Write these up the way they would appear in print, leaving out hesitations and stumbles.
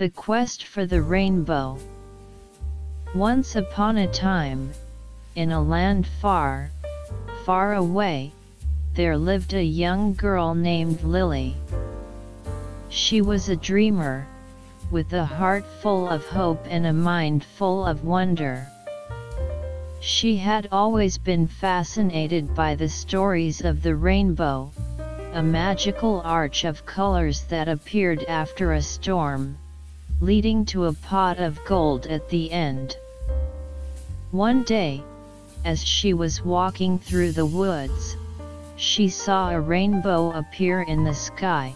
The Quest for the Rainbow. Once upon a time, in a land far, far away, there lived a young girl named Lily. She was a dreamer, with a heart full of hope and a mind full of wonder. She had always been fascinated by the stories of the rainbow, a magical arch of colors that appeared after a storm, leading to a pot of gold at the end. One day, as she was walking through the woods, she saw a rainbow appear in the sky.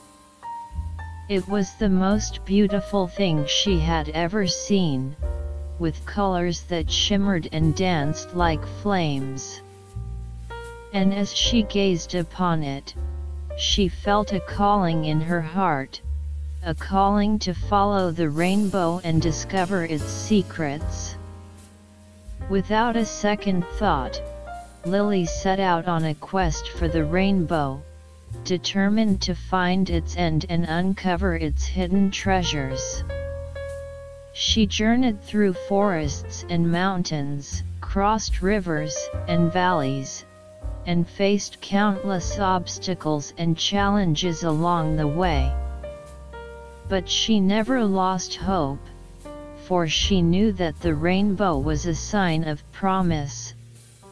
It was the most beautiful thing she had ever seen, with colors that shimmered and danced like flames. And as she gazed upon it, she felt a calling in her heart, a calling to follow the rainbow and discover its secrets. Without a second thought, Lily set out on a quest for the rainbow, determined to find its end and uncover its hidden treasures. She journeyed through forests and mountains, crossed rivers and valleys, and faced countless obstacles and challenges along the way. But she never lost hope, for she knew that the rainbow was a sign of promise,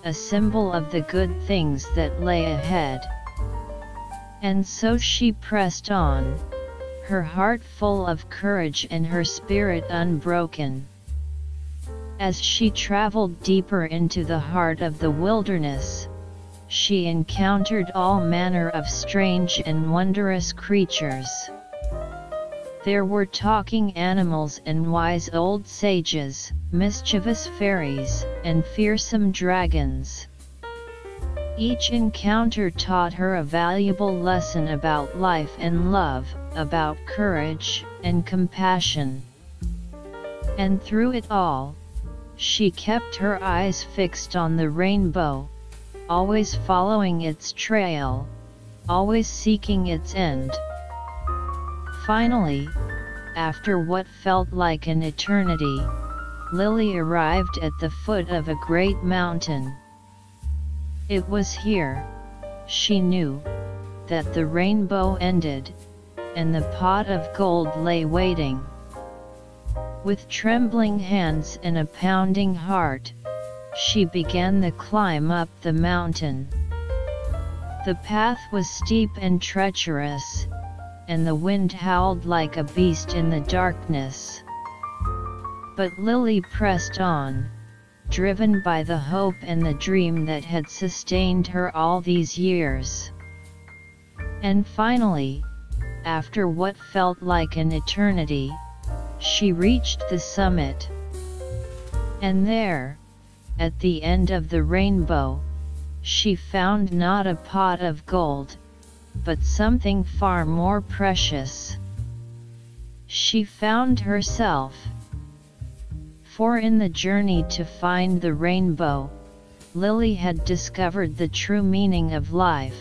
a symbol of the good things that lay ahead. And so she pressed on, her heart full of courage and her spirit unbroken. As she traveled deeper into the heart of the wilderness, she encountered all manner of strange and wondrous creatures. There were talking animals and wise old sages, mischievous fairies, and fearsome dragons. Each encounter taught her a valuable lesson about life and love, about courage and compassion. And through it all, she kept her eyes fixed on the rainbow, always following its trail, always seeking its end. Finally, after what felt like an eternity, Lily arrived at the foot of a great mountain. It was here, she knew, that the rainbow ended, and the pot of gold lay waiting. With trembling hands and a pounding heart, she began the climb up the mountain. The path was steep and treacherous, and the wind howled like a beast in the darkness. But Lily pressed on, driven by the hope and the dream that had sustained her all these years. And finally, after what felt like an eternity, she reached the summit. And there, at the end of the rainbow, she found not a pot of gold, but something far more precious. She found herself. For in the journey to find the rainbow, Lily had discovered the true meaning of life.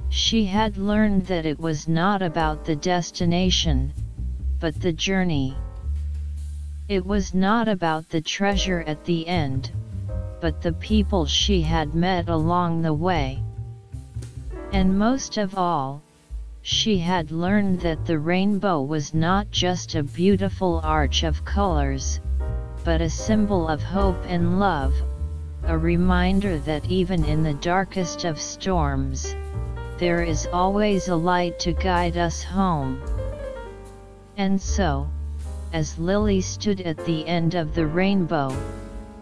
She had learned that it was not about the destination, but the journey. It was not about the treasure at the end, but the people she had met along the way. And most of all, she had learned that the rainbow was not just a beautiful arch of colors, but a symbol of hope and love, a reminder that even in the darkest of storms, there is always a light to guide us home. And so, as Lily stood at the end of the rainbow,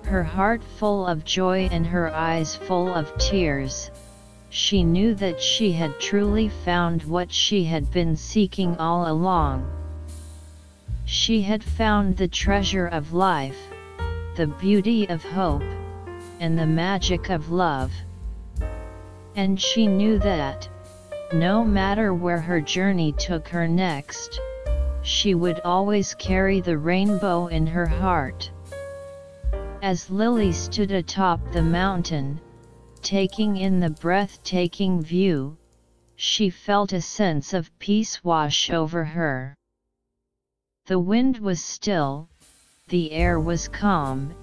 her heart full of joy and her eyes full of tears, she knew that she had truly found what she had been seeking all along. She had found the treasure of life, the beauty of hope, and the magic of love. And she knew that, no matter where her journey took her next, she would always carry the rainbow in her heart. As Lily stood atop the mountain, taking in the breathtaking view, she felt a sense of peace wash over her. The wind was still, the air was calm,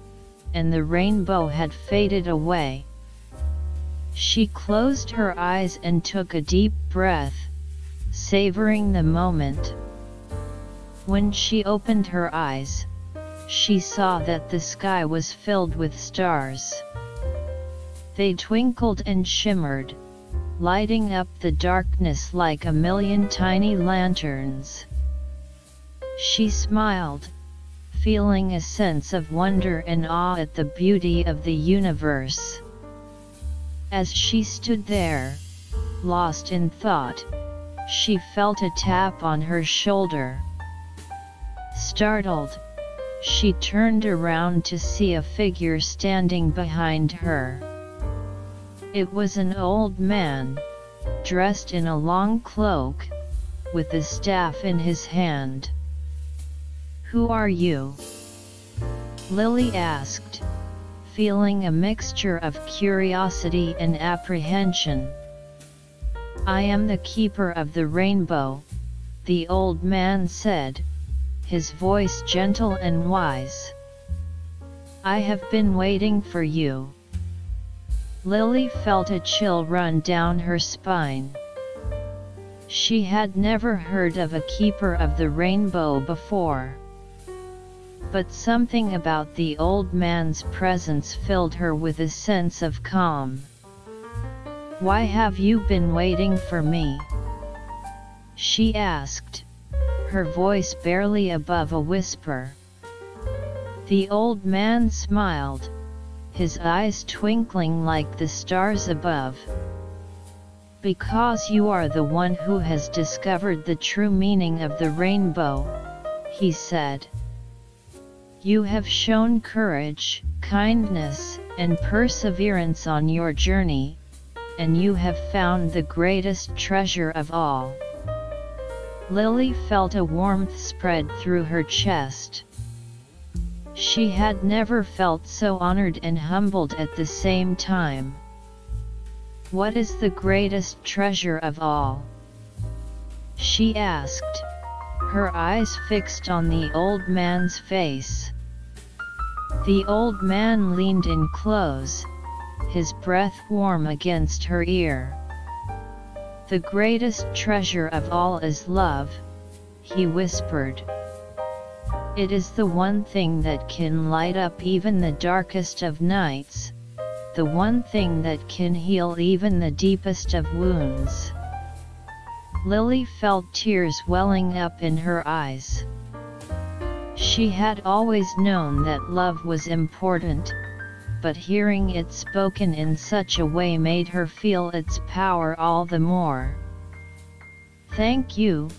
and the rainbow had faded away. She closed her eyes and took a deep breath, savoring the moment. When she opened her eyes, she saw that the sky was filled with stars. They twinkled and shimmered, lighting up the darkness like a million tiny lanterns. She smiled, feeling a sense of wonder and awe at the beauty of the universe. As she stood there, lost in thought, she felt a tap on her shoulder. Startled, she turned around to see a figure standing behind her. It was an old man, dressed in a long cloak, with a staff in his hand. "Who are you?" Lily asked, feeling a mixture of curiosity and apprehension. "I am the keeper of the rainbow," the old man said, his voice gentle and wise. "I have been waiting for you." Lily felt a chill run down her spine. She had never heard of a keeper of the rainbow before. But something about the old man's presence filled her with a sense of calm. "Why have you been waiting for me?" she asked, her voice barely above a whisper. The old man smiled, his eyes twinkling like the stars above. "Because you are the one who has discovered the true meaning of the rainbow," he said. "You have shown courage, kindness, and perseverance on your journey, and you have found the greatest treasure of all." Lily felt a warmth spread through her chest. She had never felt so honored and humbled at the same time. "What is the greatest treasure of all?" she asked, her eyes fixed on the old man's face. The old man leaned in close, his breath warm against her ear. "The greatest treasure of all is love," he whispered. "It is the one thing that can light up even the darkest of nights, the one thing that can heal even the deepest of wounds." Lily felt tears welling up in her eyes. She had always known that love was important, but hearing it spoken in such a way made her feel its power all the more. "Thank you,"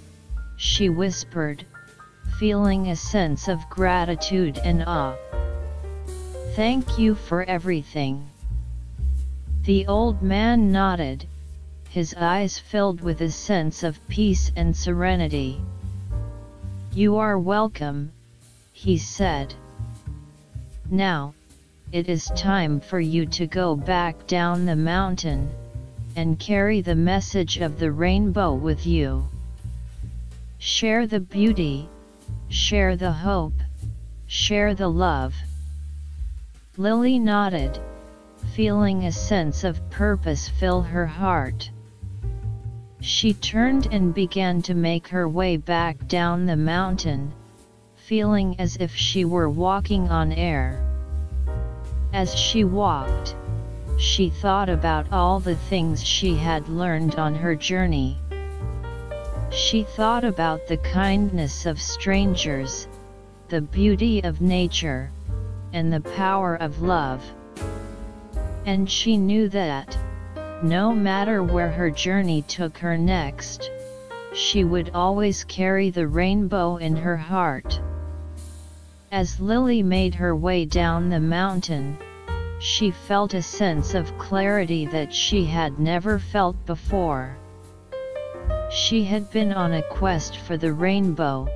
she whispered, feeling a sense of gratitude and awe. "Thank you for everything." The old man nodded, his eyes filled with a sense of peace and serenity. "You are welcome," he said. "Now, it is time for you to go back down the mountain, and carry the message of the rainbow with you. Share the beauty, share the hope, share the love." Lily nodded, feeling a sense of purpose fill her heart. She turned and began to make her way back down the mountain, feeling as if she were walking on air. As she walked, she thought about all the things she had learned on her journey. She thought about the kindness of strangers, the beauty of nature, and the power of love. And she knew that, no matter where her journey took her next, she would always carry the rainbow in her heart. As Lily made her way down the mountain, she felt a sense of clarity that she had never felt before. She had been on a quest for the rainbow,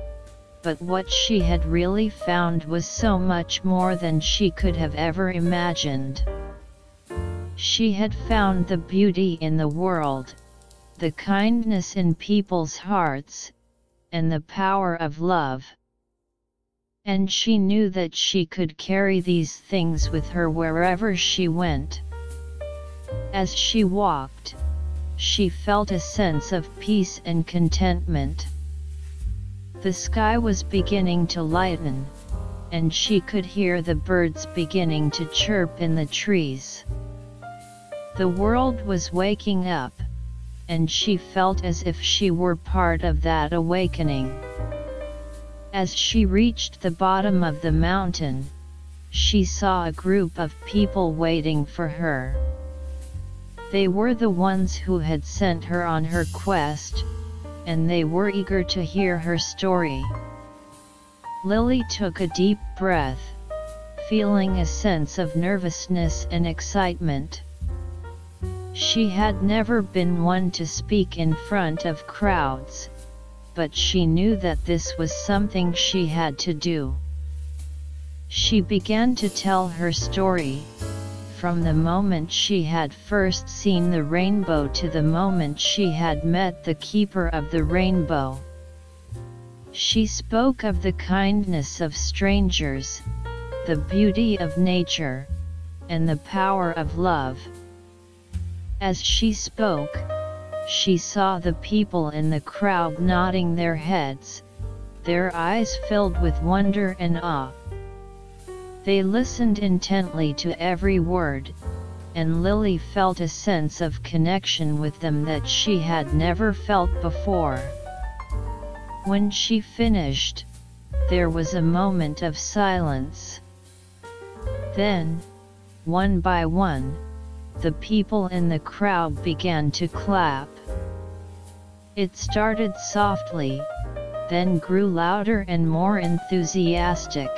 but what she had really found was so much more than she could have ever imagined. She had found the beauty in the world, the kindness in people's hearts, and the power of love. and she knew that she could carry these things with her wherever she went. As she walked, she felt a sense of peace and contentment. The sky was beginning to lighten, and she could hear the birds beginning to chirp in the trees. The world was waking up, and she felt as if she were part of that awakening. As she reached the bottom of the mountain, she saw a group of people waiting for her. They were the ones who had sent her on her quest, and they were eager to hear her story. Lily took a deep breath, feeling a sense of nervousness and excitement. She had never been one to speak in front of crowds, but she knew that this was something she had to do. She began to tell her story, from the moment she had first seen the rainbow to the moment she had met the keeper of the rainbow. She spoke of the kindness of strangers, the beauty of nature, and the power of love. As she spoke, she saw the people in the crowd nodding their heads, their eyes filled with wonder and awe. They listened intently to every word, and Lily felt a sense of connection with them that she had never felt before. When she finished, there was a moment of silence. Then, one by one, the people in the crowd began to clap. It started softly, then grew louder and more enthusiastic.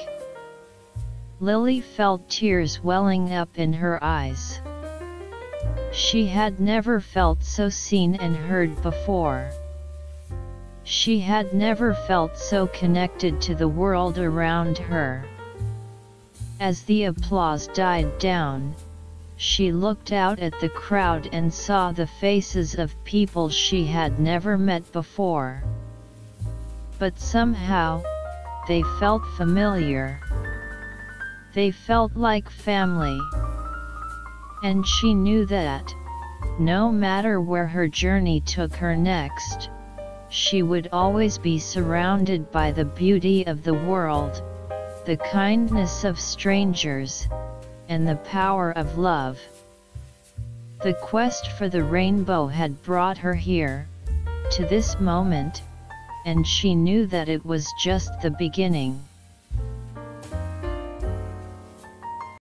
Lily felt tears welling up in her eyes. She had never felt so seen and heard before. She had never felt so connected to the world around her. As the applause died down, she looked out at the crowd and saw the faces of people she had never met before. But somehow, they felt familiar. They felt like family. And she knew that, no matter where her journey took her next, she would always be surrounded by the beauty of the world, the kindness of strangers, and the power of love. The quest for the rainbow had brought her here, to this moment, and she knew that it was just the beginning.